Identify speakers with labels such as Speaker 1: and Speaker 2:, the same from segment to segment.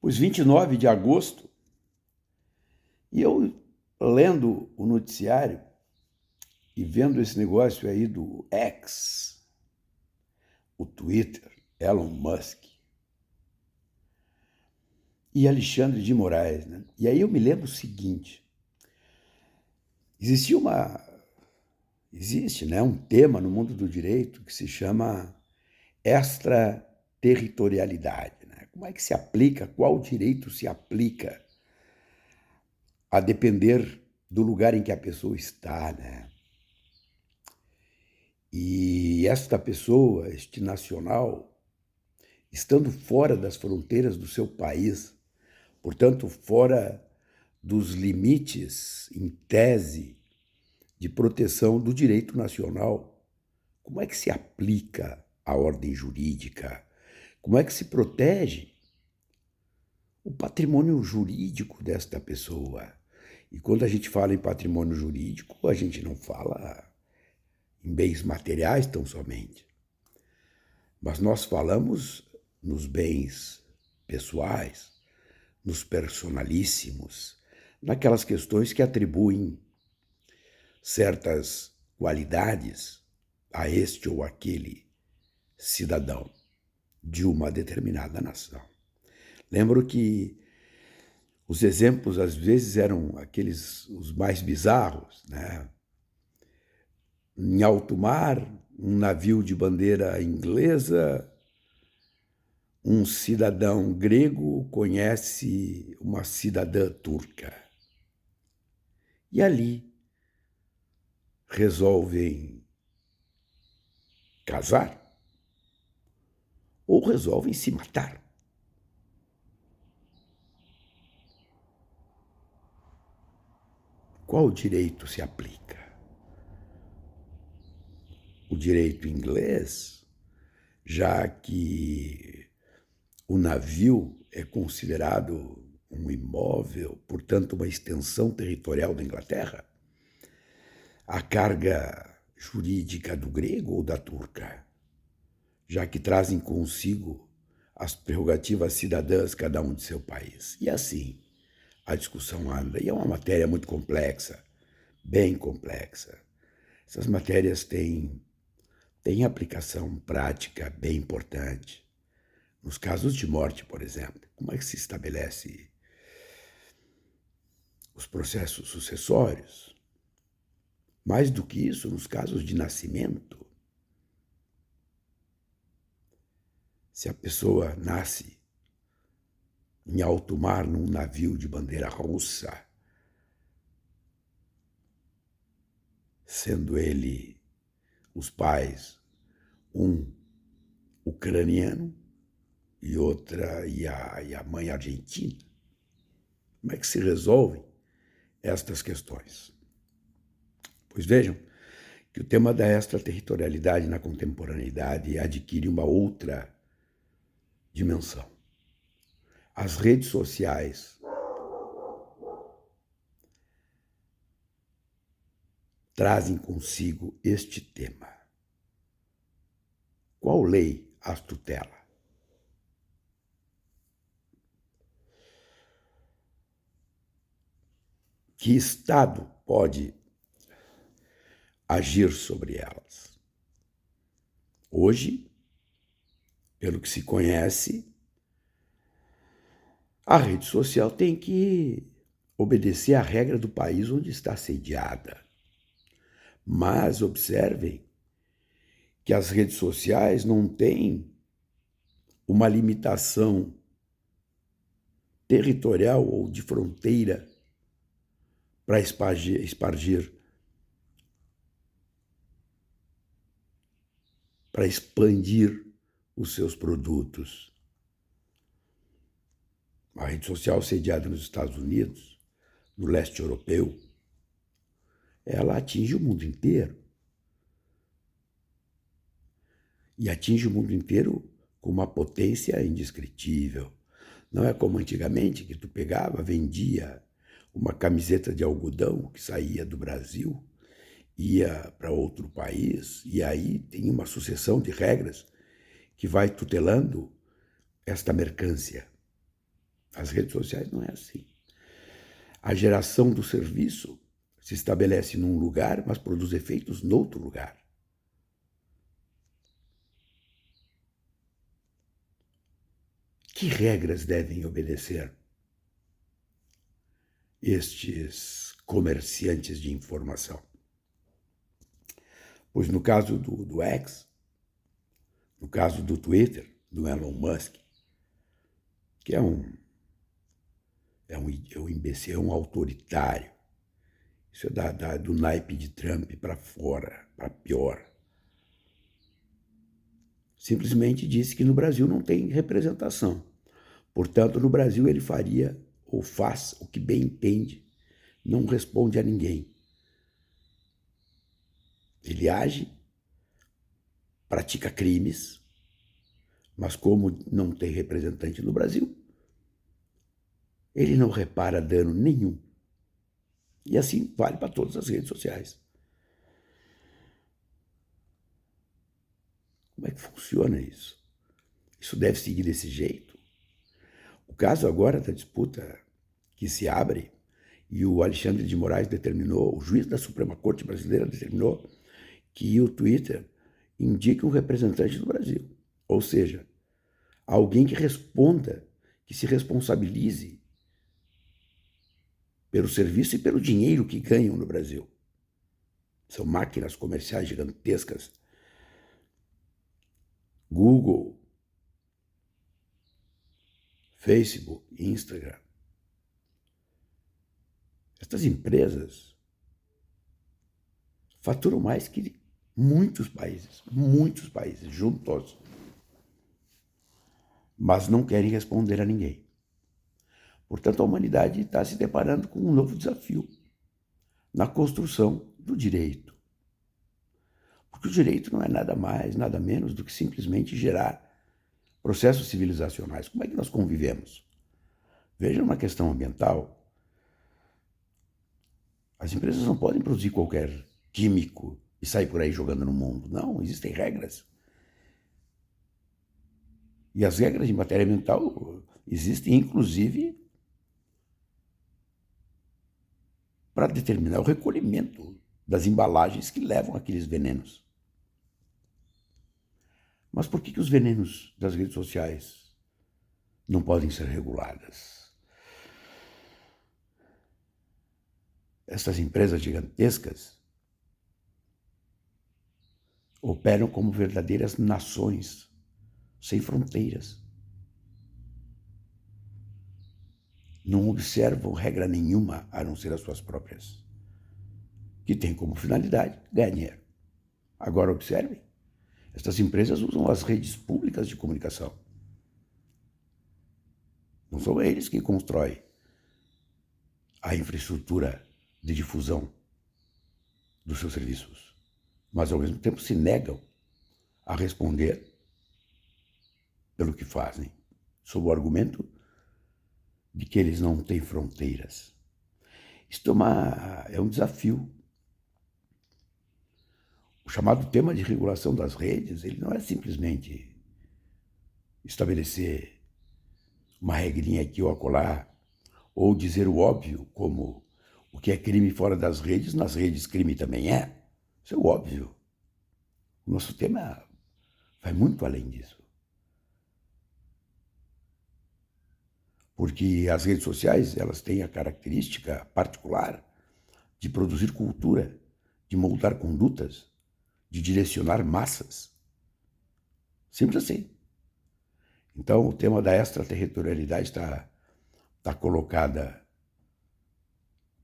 Speaker 1: Pois 29 de agosto, e eu lendo o noticiário e vendo esse negócio aí do X, o Twitter, Elon Musk e Alexandre de Moraes, né? E aí eu me lembro o seguinte: existe, né, um tema no mundo do direito que se chama extraterritorialidade, né? Como é que se aplica, qual direito se aplica a depender do lugar em que a pessoa está, né? E esta pessoa, este nacional, estando fora das fronteiras do seu país, portanto, fora dos limites, em tese, de proteção do direito nacional, como é que se aplica a ordem jurídica? Como é que se protege o patrimônio jurídico desta pessoa? E quando a gente fala em patrimônio jurídico, a gente não fala em bens materiais tão somente, mas nós falamos nos bens pessoais, nos personalíssimos, naquelas questões que atribuem certas qualidades a este ou aquele cidadão de uma determinada nação. Lembro que os exemplos às vezes eram aqueles os mais bizarros, né? Em alto mar, um navio de bandeira inglesa, um cidadão grego conhece uma cidadã turca. E ali resolvem casar ou resolvem se matar. Qual direito se aplica? O direito inglês, já que o navio é considerado um imóvel, portanto, uma extensão territorial da Inglaterra, a carga jurídica do grego ou da turca, já que trazem consigo as prerrogativas cidadãs, cada um de seu país. E assim a discussão anda. E é uma matéria muito complexa, bem complexa. Essas matérias têm aplicação prática bem importante. Nos casos de morte, por exemplo, como é que se estabelece os processos sucessórios? Mais do que isso, nos casos de nascimento, se a pessoa nasce em alto mar num navio de bandeira russa, sendo ele os pais um ucraniano e a mãe argentina, como é que se resolvem estas questões? Pois vejam que o tema da extraterritorialidade na contemporaneidade adquire uma outra dimensão. As redes sociais trazem consigo este tema. Qual lei as tutela? Que Estado pode agir sobre elas? Hoje, pelo que se conhece, a rede social tem que obedecer à regra do país onde está sediada. Mas observem que as redes sociais não têm uma limitação territorial ou de fronteira para espargir, para expandir os seus produtos. A rede social sediada nos Estados Unidos, no leste europeu, ela atinge o mundo inteiro. E atinge o mundo inteiro com uma potência indescritível. Não é como antigamente, que tu pegava, vendia uma camiseta de algodão que saía do Brasil, ia para outro país, e aí tem uma sucessão de regras que vai tutelando esta mercância. As redes sociais não é assim. A geração do serviço se estabelece num lugar, mas produz efeitos noutro lugar. Que regras devem obedecer estes comerciantes de informação? Pois no caso do X, no caso do Twitter, do Elon Musk, que é um imbecil, é um autoritário. Isso é do naipe de Trump para fora, para pior. Simplesmente disse que no Brasil não tem representação. Portanto, no Brasil ele faria ou faz o que bem entende, não responde a ninguém. Ele age, pratica crimes, mas como não tem representante no Brasil, ele não repara dano nenhum. E assim vale para todas as redes sociais. Como é que funciona isso? Isso deve seguir desse jeito? O caso agora da disputa que se abre, e o Alexandre de Moraes determinou, o juiz da Suprema Corte Brasileira determinou que o Twitter indique um representante do Brasil. Ou seja, alguém que responda, que se responsabilize pelo serviço e pelo dinheiro que ganham no Brasil. São máquinas comerciais gigantescas. Google, Facebook, Instagram. Estas empresas faturam mais que muitos países juntos, mas não querem responder a ninguém. Portanto, a humanidade está se deparando com um novo desafio na construção do direito. Porque o direito não é nada mais, nada menos do que simplesmente gerar processos civilizacionais. Como é que nós convivemos? Veja uma questão ambiental. As empresas não podem produzir qualquer químico e sair por aí jogando no mundo. Não, existem regras. E as regras de matéria ambiental existem, inclusive, para determinar o recolhimento das embalagens que levam aqueles venenos. Mas por que os venenos das redes sociais não podem ser reguladas? Essas empresas gigantescas operam como verdadeiras nações, sem fronteiras. Não observam regra nenhuma a não ser as suas próprias, que tem como finalidade ganhar dinheiro. Agora observem, estas empresas usam as redes públicas de comunicação. Não são eles que constroem a infraestrutura de difusão dos seus serviços, mas ao mesmo tempo se negam a responder pelo que fazem, sob o argumento de que eles não têm fronteiras. Isto é um desafio. O chamado tema de regulação das redes, ele não é simplesmente estabelecer uma regrinha aqui ou acolá, ou dizer o óbvio, como o que é crime fora das redes, nas redes crime também é. Isso é o óbvio. O nosso tema vai muito além disso. Porque as redes sociais, elas têm a característica particular de produzir cultura, de moldar condutas, de direcionar massas. Simples assim. Então, o tema da extraterritorialidade está colocada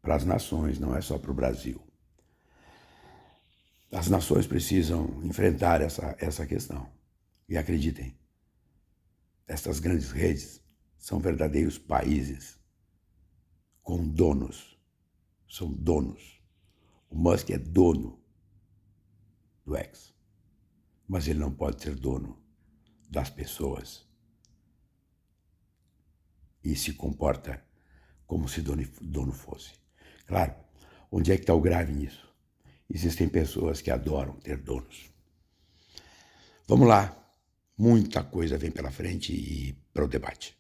Speaker 1: para as nações, não é só para o Brasil. As nações precisam enfrentar essa questão. E acreditem, estas grandes redes são verdadeiros países com donos. São donos. O Musk é dono do X, mas ele não pode ser dono das pessoas e se comporta como se dono fosse. Claro, onde é que está o grave nisso? Existem pessoas que adoram ter donos. Vamos lá, muita coisa vem pela frente e para o debate.